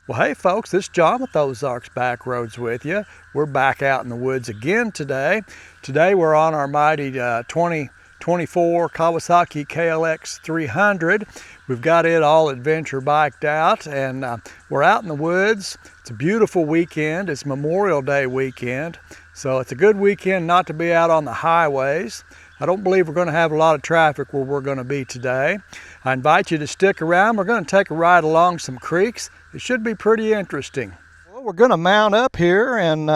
Well, hey folks, this is John with Ozarks Backroads with you. We're back out in the woods again today. Today we're on our mighty 2024 Kawasaki KLX300. We've got it all adventure biked out, and we're out in the woods. It's a beautiful weekend. It's Memorial Day weekend, so it's a good weekend not to be out on the highways. I don't believe we're going to have a lot of traffic where we're going to be today. I invite you to stick around. We're going to take a ride along some creeks. It should be pretty interesting. Well, we're going to mount up here and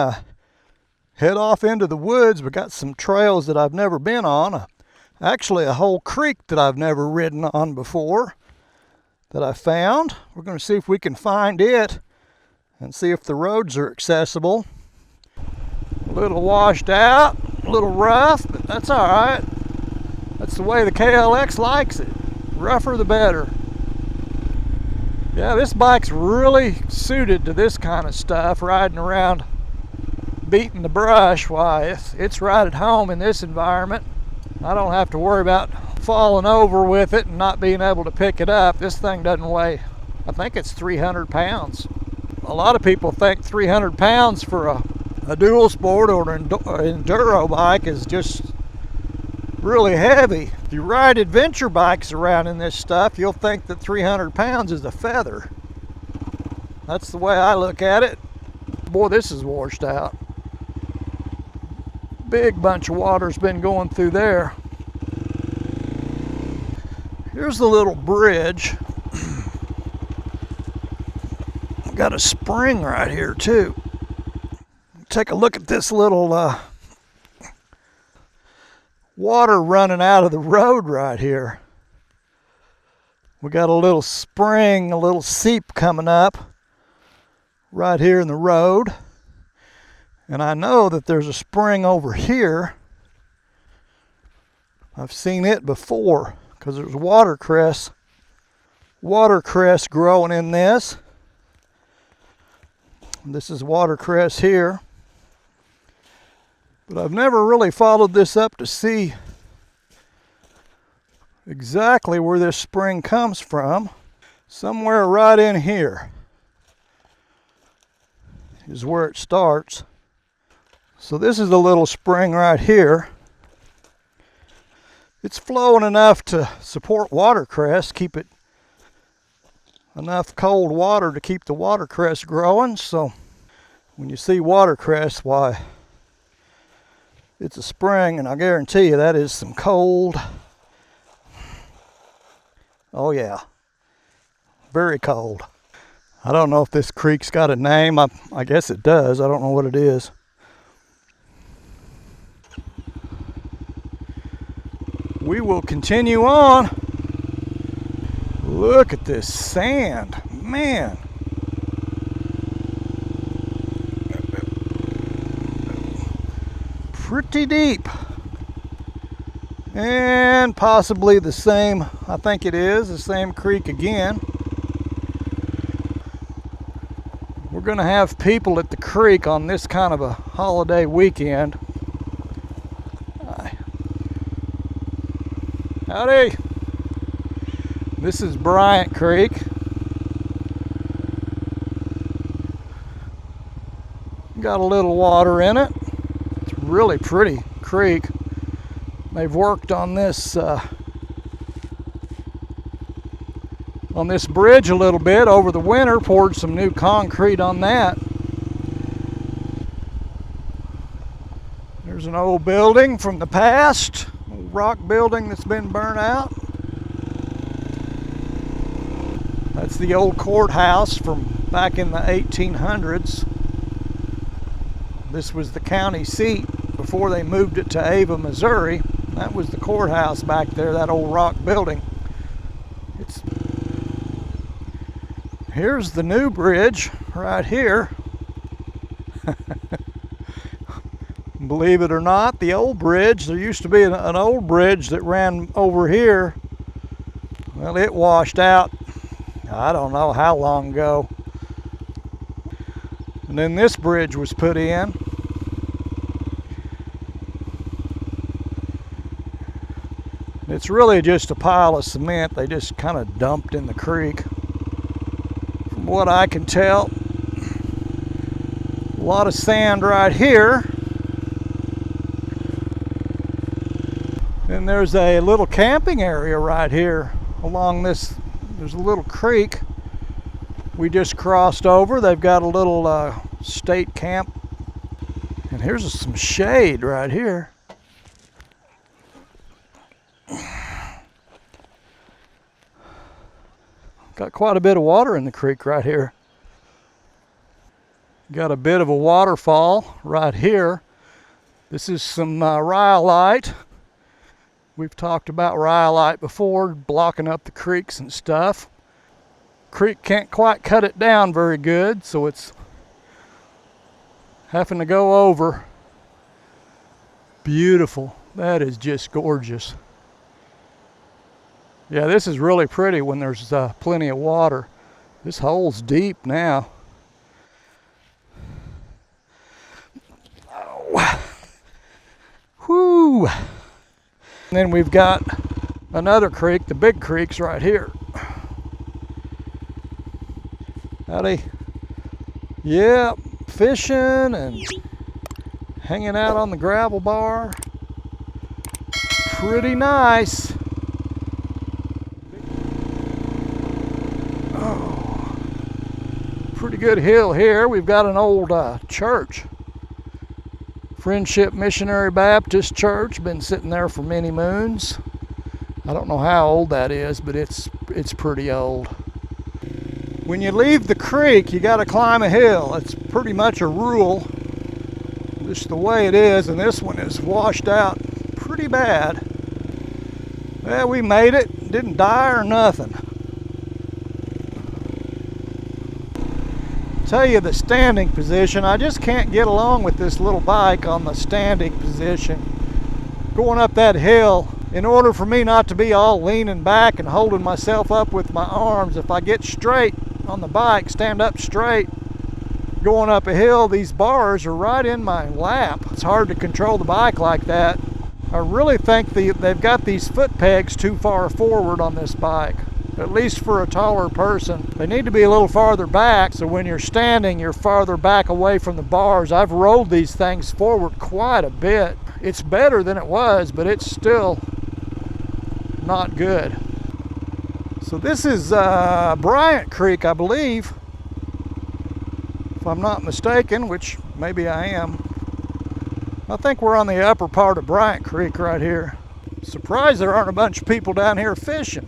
head off into the woods. We've got some trails that I've never been on. Actually, a whole creek that I've never ridden on before that I found. We're going to see if we can find it and see if the roads are accessible. A little washed out, a little rough, but that's all right. That's the way the KLX likes it. Rougher the better. Yeah, this bike's really suited to this kind of stuff, riding around beating the brush. Why, it's right at home in this environment. I don't have to worry about falling over with it and not being able to pick it up. This thing doesn't weigh, I think it's 300 pounds. A lot of people think 300 pounds for a dual sport or an enduro bike is just really heavy. If you ride adventure bikes around in this stuff, you'll think that 300 pounds is a feather. That's the way I look at it. Boy, this is washed out. Big bunch of water's been going through there. Here's the little bridge. We've got a spring right here too. Take a look at this little water running out of the road right here. We got a little spring, a little seep coming up right here in the road. And I know that there's a spring over here. I've seen it before because there's watercress growing in this. This is watercress here. But I've never really followed this up to see exactly where this spring comes from. Somewhere right in here is where it starts. So this is a little spring right here. It's flowing enough to support watercress, keep it enough cold water to keep the watercress growing. So when you see watercress, why, it's a spring, and I guarantee you that is some cold. Oh yeah, very cold. I don't know if this creek's got a name. I guess it does. I don't know what it is. We will continue on. Look at this sand, man. Pretty deep, and possibly the same, I think it is the same creek again. We're gonna have people at the creek on this kind of a holiday weekend. Howdy. This is Bryant Creek. Got a little water in it. Really pretty creek. They've worked on this bridge a little bit over the winter, poured some new concrete on that. There's an old building from the past, old rock building that's been burnt out. That's the old courthouse from back in the 1800s. This was the county seat before they moved it to Ava, Missouri. That was the courthouse back there, that old rock building. Here's the new bridge right here. Believe it or not, the old bridge, there used to be an old bridge that ran over here. Well, it washed out, I don't know how long ago. And then this bridge was put in. It's really just a pile of cement they just kind of dumped in the creek. From what I can tell. A lot of sand right here. Then there's a little camping area right here along this. There's a little creek we just crossed over. They've got a little state camp. And here's some shade right here. Got quite a bit of water in the creek right here. Got a bit of a waterfall right here. This is some rhyolite. We've talked about rhyolite before, blocking up the creeks and stuff. Creek can't quite cut it down very good, so it's having to go over. Beautiful. That is just gorgeous. Yeah, this is really pretty when there's plenty of water. This hole's deep now. Oh. Whoo! And then we've got another creek, the big creek's right here. Howdy. Yeah, fishing and hanging out on the gravel bar. Pretty nice. Oh, pretty good hill here. We've got an old church. Friendship Missionary Baptist Church, been sitting there for many moons. I don't know how old that is, but it's pretty old. When you leave the creek, you got to climb a hill. It's pretty much a rule, just the way it is, and this one is washed out pretty bad. Well, we made it, didn't die or nothing. Tell you the standing position, I just can't get along with this little bike on the standing position. Going up that hill, in order for me not to be all leaning back and holding myself up with my arms, if I get straight on the bike, stand up straight, going up a hill, these bars are right in my lap. It's hard to control the bike like that. I really think they've got these foot pegs too far forward on this bike. At least for a taller person. They need to be a little farther back, so when you're standing, you're farther back away from the bars. I've rolled these things forward quite a bit. It's better than it was, but it's still not good. So this is Bryant Creek, I believe, if I'm not mistaken, which maybe I am. I think we're on the upper part of Bryant Creek right here. Surprised there aren't a bunch of people down here fishing.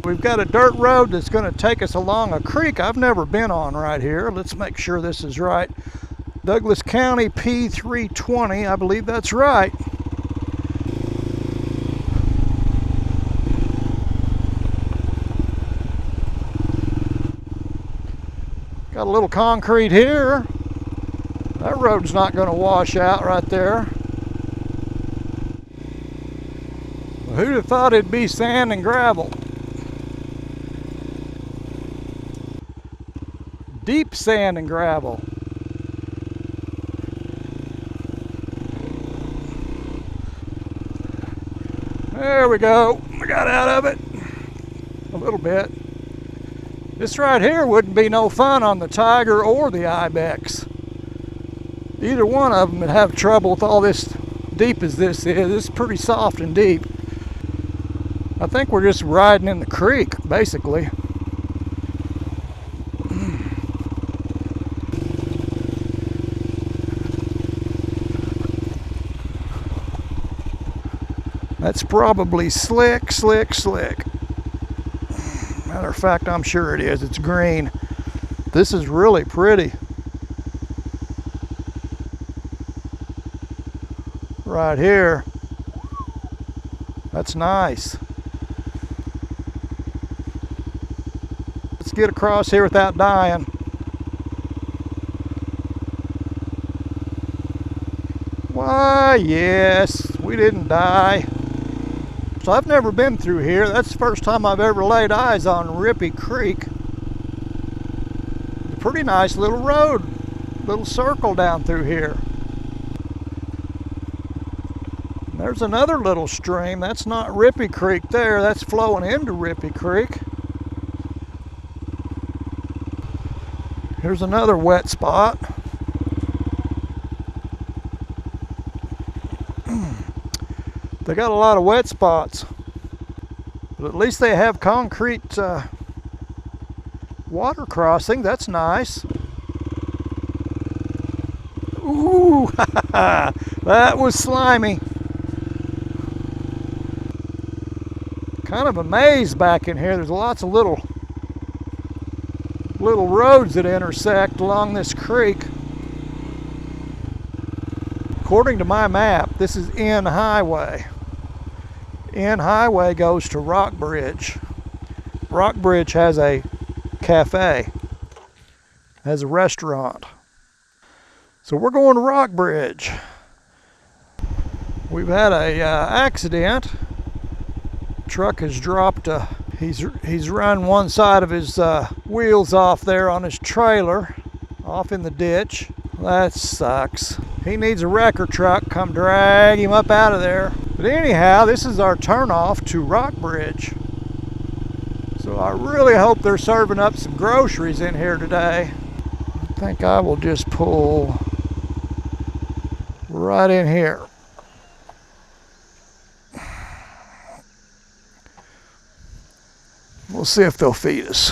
We've got a dirt road that's going to take us along a creek I've never been on right here. Let's make sure this is right. Douglas County P320, I believe that's right. Got a little concrete here. That road's not going to wash out right there. Who'd have thought it'd be sand and gravel? Deep sand and gravel. There we go. We got out of it a little bit. This right here wouldn't be no fun on the Tiger or the Ibex. Either one of them would have trouble with all this deep as this is. It's pretty soft and deep. I think we're just riding in the creek, basically. That's probably slick, slick, slick. Matter of fact, I'm sure it is. It's green. This is really pretty. Right here. That's nice. Let's get across here without dying. Why, yes, we didn't die. So I've never been through here. That's the first time I've ever laid eyes on Rippy Creek. A pretty nice little road, little circle down through here. There's another little stream. That's not Rippy Creek there. That's flowing into Rippy Creek. Here's another wet spot. They got a lot of wet spots, but at least they have concrete water crossing. That's nice. Ooh, that was slimy. Kind of a maze back in here. There's lots of little roads that intersect along this creek. According to my map, this is N Highway. N Highway goes to Rockbridge. Rockbridge has a cafe, has a restaurant. So we're going to Rockbridge. We've had a accident. Truck has dropped he's run one side of his wheels off there on his trailer, off in the ditch. That sucks. He needs a wrecker truck come drag him up out of there. But anyhow, this is our turnoff to Rockbridge. So I really hope they're serving up some groceries in here today. I think I will just pull right in here. We'll see if they'll feed us.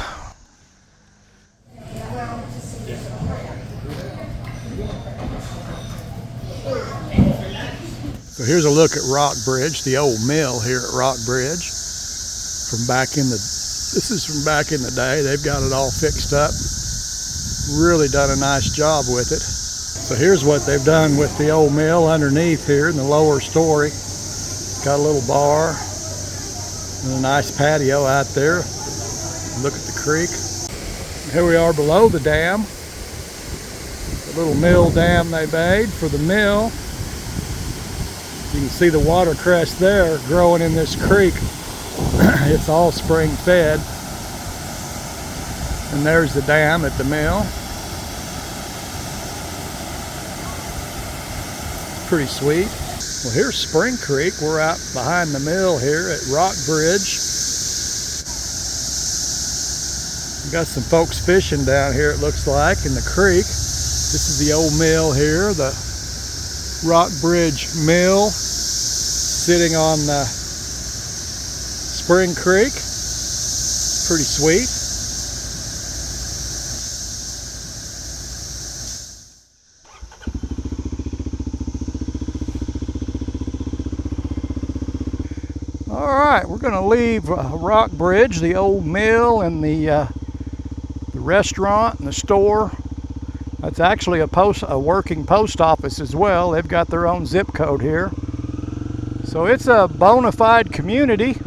So here's a look at Rockbridge, the old mill here at Rockbridge. This is from back in the day. They've got it all fixed up. Really done a nice job with it. So here's what they've done with the old mill underneath here in the lower story. Got a little bar and a nice patio out there. Look at the creek. Here we are below the dam. The little mill dam they made for the mill. You can see the watercress there growing in this creek. It's all spring fed. And there's the dam at the mill. Pretty sweet. Well, here's Spring Creek. We're out behind the mill here at Rockbridge. We've got some folks fishing down here, it looks like, in the creek. This is the old mill here, the Rockbridge Mill, sitting on Spring Creek. Pretty sweet. All right, we're going to leave Rockbridge, the old mill, and the restaurant and the store. That's actually a working post office as well. They've got their own zip code here. So it's a bona fide community,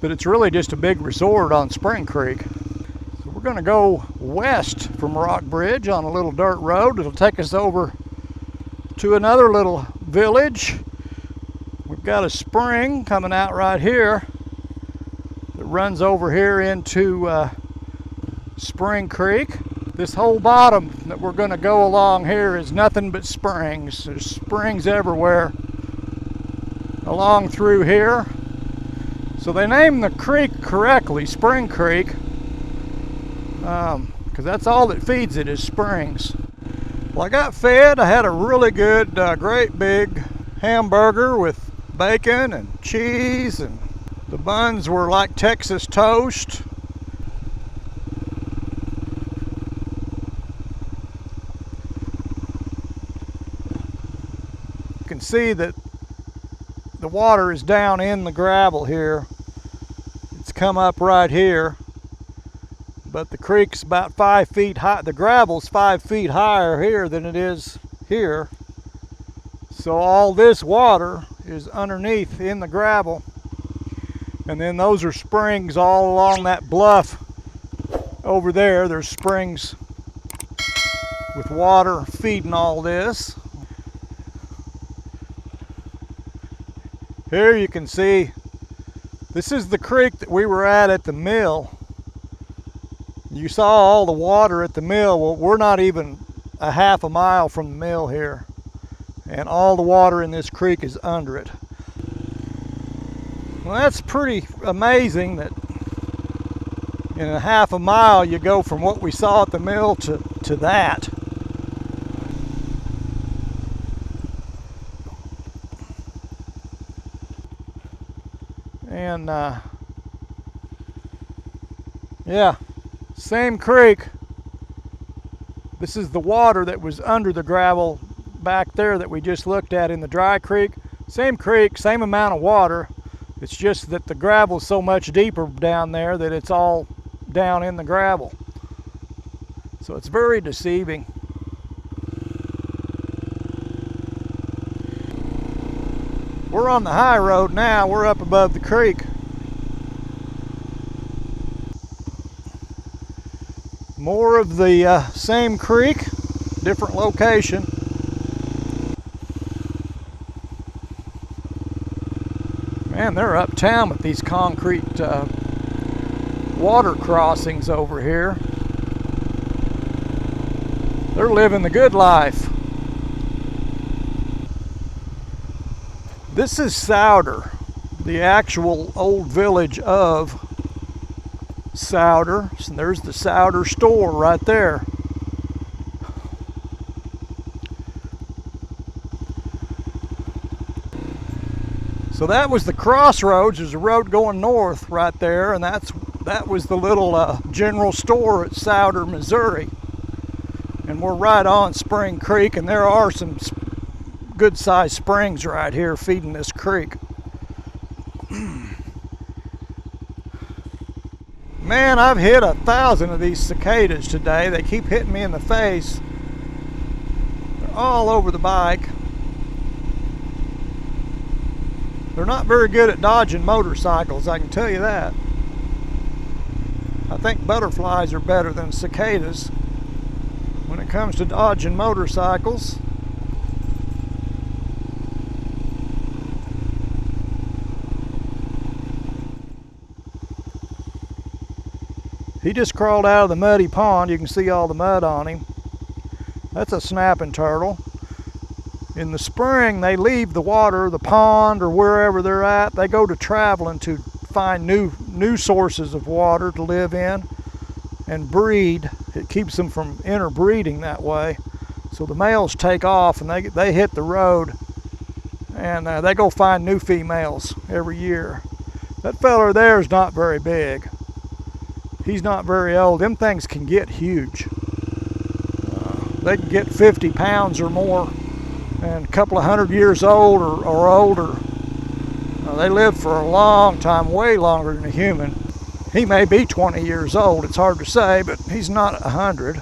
but it's really just a big resort on Spring Creek. So we're going to go west from Rockbridge on a little dirt road. It'll take us over to another little village. We've got a spring coming out right here that runs over here into Spring Creek. This whole bottom that we're going to go along here is nothing but springs. There's springs everywhere along through here. So they named the creek correctly, Spring Creek, because that's all that feeds it is springs. Well, I got fed. I had a really good, great big hamburger with bacon and cheese, and the buns were like Texas toast. You can see that the water is down in the gravel here. It's come up right here, but the creek's about 5 feet high. The gravel's 5 feet higher here than it is here. So all this water is underneath in the gravel. And then those are springs all along that bluff over there. There's springs with water feeding all this. Here you can see, this is the creek that we were at the mill. You saw all the water at the mill. Well, we're not even a half a mile from the mill here. and all the water in this creek is under it. Well, that's pretty amazing that in a half a mile you go from what we saw at the mill to that. And yeah, same creek. This is the water that was under the gravel back there that we just looked at in the dry creek. Same creek, same amount of water. It's just that the gravel's so much deeper down there that it's all down in the gravel. So it's very deceiving. We're on the high road now. We're up above the creek. More of the same creek, different location. Man, they're uptown with these concrete water crossings over here. They're living the good life. This is Saer, the actual old village of Saer. And there's the Saer store right there. So that was the crossroads. There's a road going north right there, and that was the little general store at Saer, Missouri. And we're right on Spring Creek, and there are some good-sized springs right here feeding this creek. Man, I've hit 1,000 of these cicadas today. They keep hitting me in the face. They're all over the bike. They're not very good at dodging motorcycles, I can tell you that. I think butterflies are better than cicadas when it comes to dodging motorcycles. He just crawled out of the muddy pond. You can see all the mud on him. That's a snapping turtle. In the spring, they leave the water, the pond, or wherever they're at. They go to traveling to find new sources of water to live in and breed. It keeps them from interbreeding that way. So the males take off and they hit the road, and they go find new females every year. That feller there is not very big. He's not very old. Them things can get huge. They can get 50 pounds or more, and a couple of 100 years old or older. They live for a long time, way longer than a human. He may be 20 years old, it's hard to say, but he's not 100.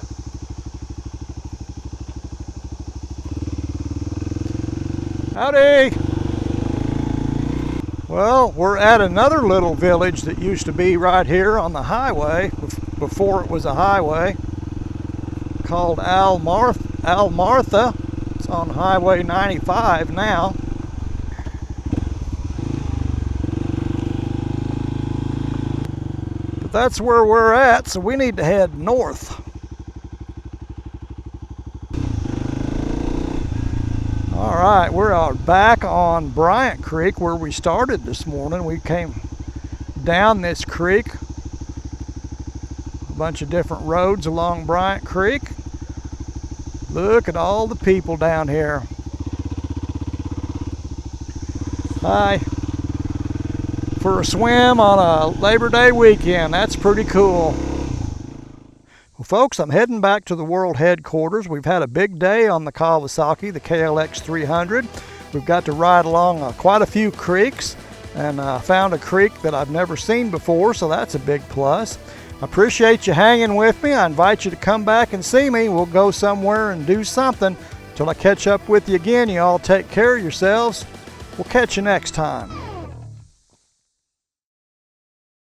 Howdy! Well, we're at another little village that used to be right here on the highway, before it was a highway, called Alama. It's on Highway 95 now. But that's where we're at, so we need to head north. All right, we're back on Bryant Creek where we started this morning. We came down this creek, a bunch of different roads along Bryant Creek. Look at all the people down here. Hi. For a swim on a Labor Day weekend, that's pretty cool. Well, folks, I'm heading back to the world headquarters. We've had a big day on the Kawasaki, the KLX300. We've got to ride along quite a few creeks, and found a creek that I've never seen before, so that's a big plus. I appreciate you hanging with me. I invite you to come back and see me. We'll go somewhere and do something. Till I catch up with you again, you all take care of yourselves. We'll catch you next time.